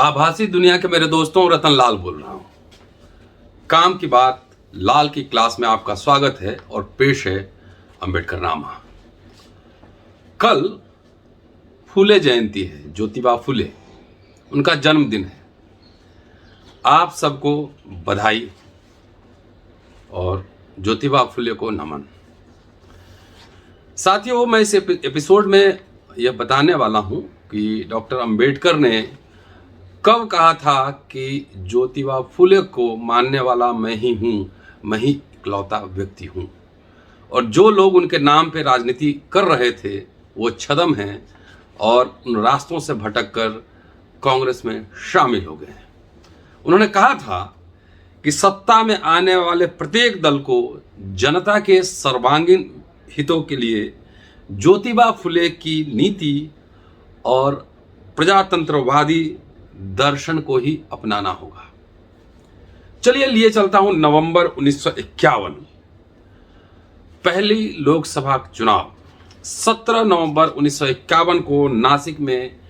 आभासी दुनिया के मेरे दोस्तों, रतन लाल बोल रहा हूं। काम की बात लाल की क्लास में आपका स्वागत है और पेश है अंबेडकर नामा। कल फूले जयंती है, ज्योतिबा फूले, उनका जन्मदिन है। आप सबको बधाई और ज्योतिबा फूले को नमन। साथियों, मैं इस एपिसोड में यह बताने वाला हूं कि डॉक्टर अंबेडकर ने कब कहा था कि ज्योतिबा फूले को मानने वाला मैं ही हूं, मैं ही इकलौता व्यक्ति हूं, और जो लोग उनके नाम पे राजनीति कर रहे थे वो छद्म हैं और उन रास्तों से भटककर कांग्रेस में शामिल हो गए हैं। उन्होंने कहा था कि सत्ता में आने वाले प्रत्येक दल को जनता के सर्वांगीण हितों के लिए ज्योतिबा फूले की नीति और प्रजातंत्रवादी दर्शन को ही अपनाना होगा। चलिए लिए चलता हूं नवंबर 1951, पहली लोकसभा चुनाव। 17 नवंबर 1951 को नासिक में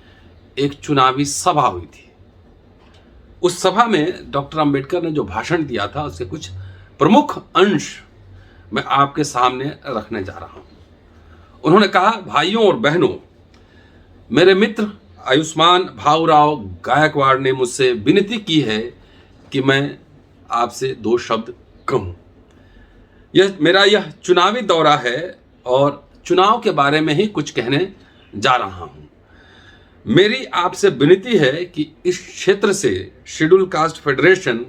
एक चुनावी सभा हुई थी। उस सभा में डॉक्टर अंबेडकर ने जो भाषण दिया था उसके कुछ प्रमुख अंश मैं आपके सामने रखने जा रहा हूं। उन्होंने कहा, भाइयों और बहनों, मेरे मित्र आयुष्मान भाऊराव गायकवाड़ ने मुझसे विनती की है कि मैं आपसे दो शब्द कहूं। यह चुनावी दौरा है और चुनाव के बारे में ही कुछ कहने जा रहा हूं। मेरी आपसे विनती है कि इस क्षेत्र से शेड्यूल कास्ट फेडरेशन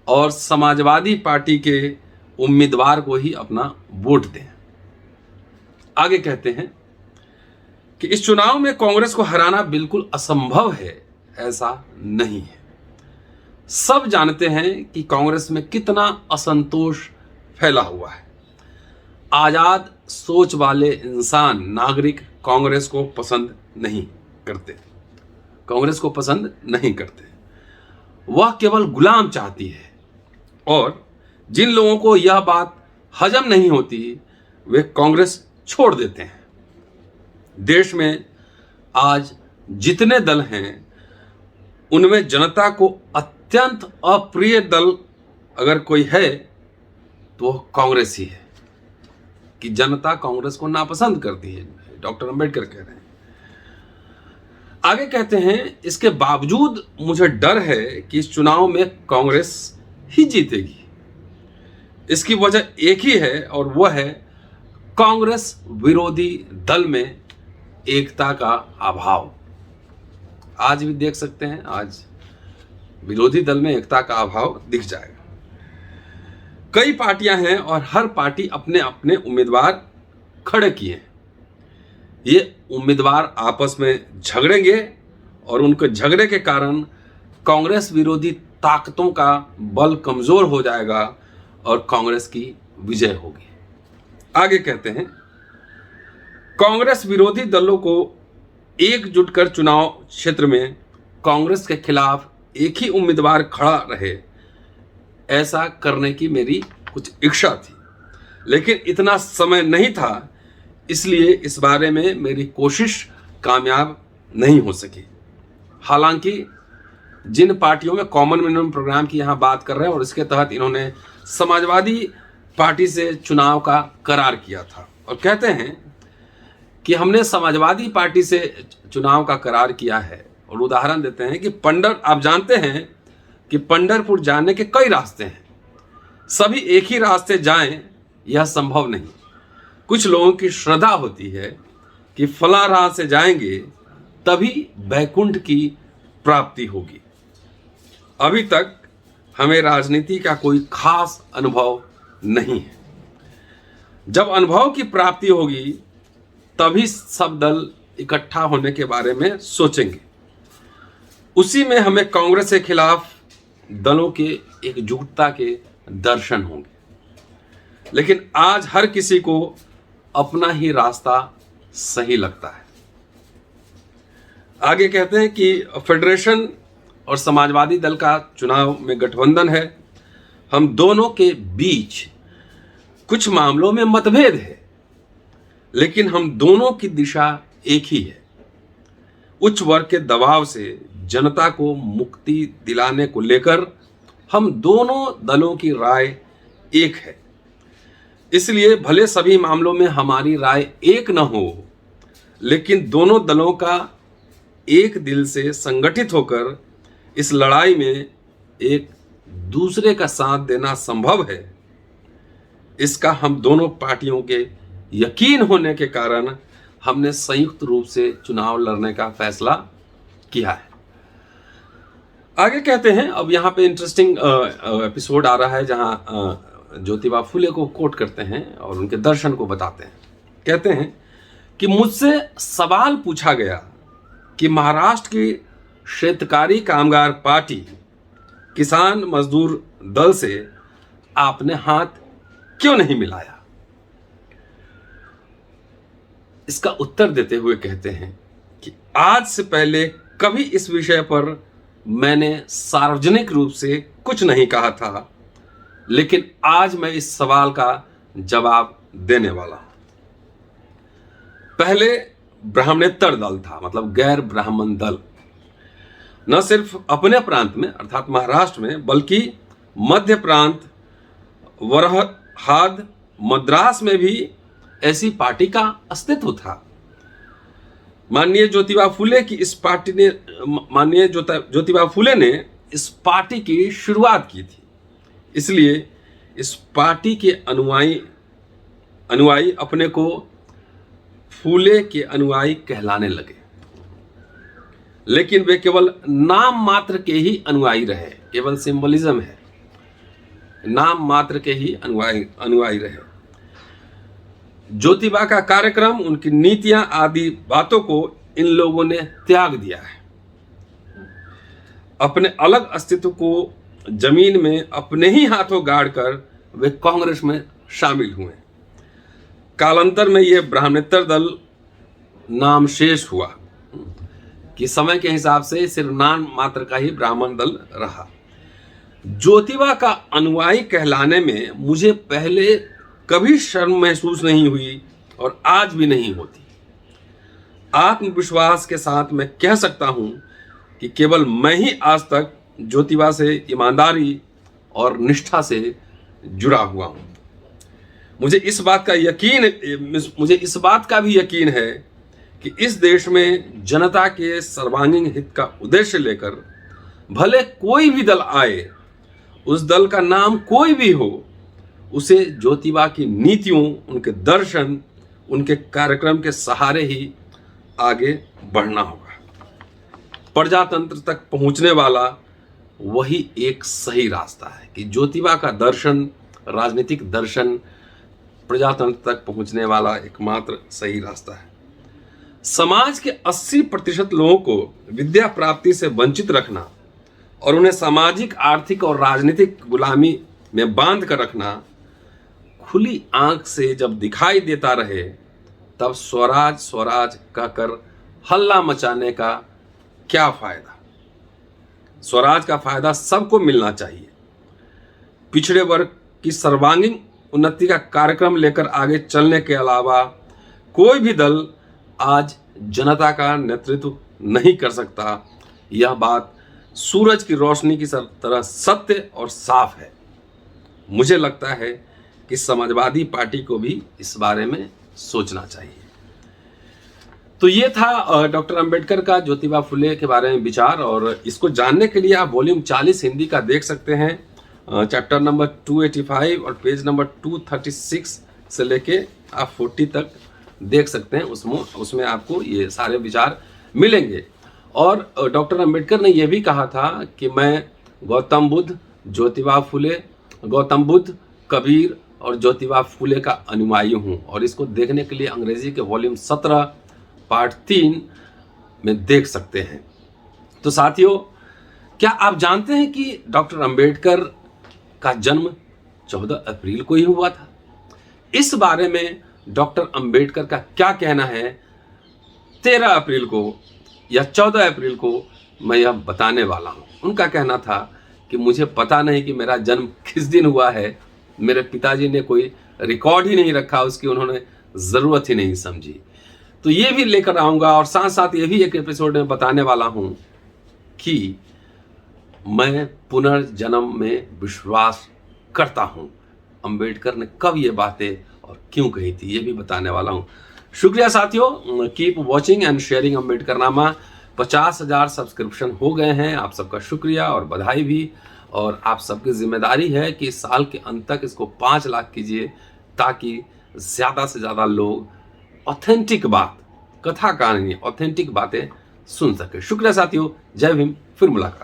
और समाजवादी पार्टी के उम्मीदवार को ही अपना वोट दें। आगे कहते हैं कि इस चुनाव में कांग्रेस को हराना बिल्कुल असंभव है, ऐसा नहीं है। सब जानते हैं कि कांग्रेस में कितना असंतोष फैला हुआ है। आजाद सोच वाले इंसान, नागरिक कांग्रेस को पसंद नहीं करते, कांग्रेस को पसंद नहीं करते। वह केवल गुलाम चाहती है, और जिन लोगों को यह बात हजम नहीं होती वे कांग्रेस छोड़ देते हैं। देश में आज जितने दल हैं उनमें जनता को अत्यंत अप्रिय दल अगर कोई है तो वह कांग्रेस ही है, कि जनता कांग्रेस को नापसंद करती है। डॉक्टर अंबेडकर कह रहे हैं। आगे कहते हैं, इसके बावजूद मुझे डर है कि इस चुनाव में कांग्रेस ही जीतेगी। इसकी वजह एक ही है और वह है कांग्रेस विरोधी दल में एकता का अभाव। आज भी देख सकते हैं, आज विरोधी दल में एकता का अभाव दिख जाएगा। कई पार्टियां हैं और हर पार्टी अपने अपने उम्मीदवार खड़े किए हैं। ये उम्मीदवार आपस में झगड़ेंगे और उनके झगड़े के कारण कांग्रेस विरोधी ताकतों का बल कमजोर हो जाएगा और कांग्रेस की विजय होगी। आगे कहते हैं, कांग्रेस विरोधी दलों को एकजुट कर चुनाव क्षेत्र में कांग्रेस के खिलाफ एक ही उम्मीदवार खड़ा रहे, ऐसा करने की मेरी कुछ इच्छा थी, लेकिन इतना समय नहीं था, इसलिए इस बारे में मेरी कोशिश कामयाब नहीं हो सकी। हालांकि जिन पार्टियों में कॉमन मिनिमम प्रोग्राम की यहाँ बात कर रहे हैं और इसके तहत इन्होंने समाजवादी पार्टी से चुनाव का करार किया था, और कहते हैं कि हमने समाजवादी पार्टी से चुनाव का करार किया है, और उदाहरण देते हैं कि आप जानते हैं कि पंढरपुर जाने के कई रास्ते हैं, सभी एक ही रास्ते जाएं यह संभव नहीं। कुछ लोगों की श्रद्धा होती है कि फला राह से जाएंगे तभी बैकुंठ की प्राप्ति होगी। अभी तक हमें राजनीति का कोई खास अनुभव नहीं है। जब अनुभव की प्राप्ति होगी तभी सब दल इकट्ठा होने के बारे में सोचेंगे। उसी में हमें कांग्रेस के खिलाफ दलों के एकजुटता के दर्शन होंगे। लेकिन आज हर किसी को अपना ही रास्ता सही लगता है। आगे कहते हैं कि फेडरेशन और समाजवादी दल का चुनाव में गठबंधन है। हम दोनों के बीच कुछ मामलों में मतभेद है, लेकिन हम दोनों की दिशा एक ही है। उच्च वर्ग के दबाव से जनता को मुक्ति दिलाने को लेकर हम दोनों दलों की राय एक है। इसलिए भले सभी मामलों में हमारी राय एक न हो, लेकिन दोनों दलों का एक दिल से संगठित होकर इस लड़ाई में एक दूसरे का साथ देना संभव है। इसका हम दोनों पार्टियों के यकीन होने के कारण हमने संयुक्त रूप से चुनाव लड़ने का फैसला किया है। आगे कहते हैं, अब यहाँ पे इंटरेस्टिंग एपिसोड आ रहा है जहाँ ज्योतिबा फुले को कोट करते हैं और उनके दर्शन को बताते हैं। कहते हैं कि मुझसे सवाल पूछा गया कि महाराष्ट्र की शेतकारी कामगार पार्टी किसान मजदूर दल से आपने हाथ क्यों नहीं मिलाया। इसका उत्तर देते हुए कहते हैं कि आज से पहले कभी इस विषय पर मैंने सार्वजनिक रूप से कुछ नहीं कहा था, लेकिन आज मैं इस सवाल का जवाब देने वाला हूं। पहले ब्राह्मणेतर दल था, मतलब गैर ब्राह्मण दल, न सिर्फ अपने प्रांत में अर्थात महाराष्ट्र में, बल्कि मध्य प्रांत वरहाद मद्रास में भी ऐसी पार्टी का अस्तित्व था। माननीय ज्योतिबा फुले ने इस पार्टी की शुरुआत की थी, इसलिए इस पार्टी के अनुयायी अपने को फुले के अनुयायी कहलाने लगे। लेकिन वे केवल नाम मात्र के ही अनुयायी रहे, केवल सिंबलिज्म है, नाम मात्र के ही अनुयायी रहे। ज्योतिबा का कार्यक्रम, उनकी नीतियां आदि बातों को इन लोगों ने त्याग दिया है। अपने अलग अस्तित्व को जमीन में अपने ही हाथों गाड़कर वे कांग्रेस में शामिल हुए। कालांतर में यह ब्राह्मणेतर दल नाम शेष हुआ कि समय के हिसाब से सिर्फ नाम मात्र का ही ब्राह्मण दल रहा। ज्योतिबा का अनुयायी कहलाने में मुझे पहले कभी शर्म महसूस नहीं हुई और आज भी नहीं होती। आत्मविश्वास के साथ मैं कह सकता हूं कि केवल मैं ही आज तक ज्योतिबा से ईमानदारी और निष्ठा से जुड़ा हुआ हूं। मुझे इस बात का भी यकीन है कि इस देश में जनता के सर्वांगीण हित का उद्देश्य लेकर भले कोई भी दल आए, उस दल का नाम कोई भी हो, उसे ज्योतिबा की नीतियों, उनके दर्शन, उनके कार्यक्रम के सहारे ही आगे बढ़ना होगा। प्रजातंत्र तक पहुंचने वाला वही एक सही रास्ता है कि ज्योतिबा का दर्शन, राजनीतिक दर्शन, प्रजातंत्र तक पहुंचने वाला एकमात्र सही रास्ता है। समाज के 80% लोगों को विद्या प्राप्ति से वंचित रखना और उन्हें सामाजिक, आर्थिक और राजनीतिक गुलामी में बांध कर रखना खुली आंख से जब दिखाई देता रहे, तब स्वराज स्वराज कहकर हल्ला मचाने का क्या फायदा। स्वराज का फायदा सबको मिलना चाहिए। पिछड़े वर्ग की सर्वांगीण उन्नति का कार्यक्रम लेकर आगे चलने के अलावा कोई भी दल आज जनता का नेतृत्व नहीं कर सकता। यह बात सूरज की रोशनी की तरह सत्य और साफ है। मुझे लगता है कि समाजवादी पार्टी को भी इस बारे में सोचना चाहिए। तो ये था डॉक्टर अंबेडकर का ज्योतिबा फुले के बारे में विचार, और इसको जानने के लिए आप वॉल्यूम 40 हिंदी का देख सकते हैं, चैप्टर नंबर 285 और पेज नंबर 236 से लेके आप 40 तक देख सकते हैं। उसमें आपको ये सारे विचार मिलेंगे। और डॉक्टर अंबेडकर ने यह भी कहा था कि मैं गौतम बुद्ध, ज्योतिबा फुले, गौतम बुद्ध, कबीर और ज्योतिबा फुले का अनुयायी हूँ। और इसको देखने के लिए अंग्रेजी के वॉल्यूम 17 पार्ट 3 में देख सकते हैं। तो साथियों, क्या आप जानते हैं कि डॉक्टर अंबेडकर का जन्म 14 अप्रैल को ही हुआ था? इस बारे में डॉक्टर अंबेडकर का क्या कहना है 13 अप्रैल को या 14 अप्रैल को मैं यह बताने वाला हूँ। उनका कहना था कि मुझे पता नहीं कि मेरा जन्म किस दिन हुआ है, मेरे पिताजी ने कोई रिकॉर्ड ही नहीं रखा, उसकी उन्होंने ज़रूरत ही नहीं समझी। तो ये भी लेकर आऊँगा और साथ साथ ये भी एक एपिसोड में बताने वाला हूँ कि मैं पुनर्जन्म में विश्वास करता हूं। अंबेडकर ने कब ये बातें और क्यों कही थी, ये भी बताने वाला हूं। शुक्रिया साथियों, keep watching and sharing Ambedkarnama. 50,000 subscription हो गए हैं, आप सबका शुक्रिया और बधाई भी। और आप सबकी जिम्मेदारी है कि इस साल के अंत तक इसको 5 लाख कीजिए, ताकि ज़्यादा से ज़्यादा लोग ऑथेंटिक बात, कथा कहानी, ऑथेंटिक बातें सुन सके। शुक्रिया साथियों, जय भीम, फिर मुलाकात।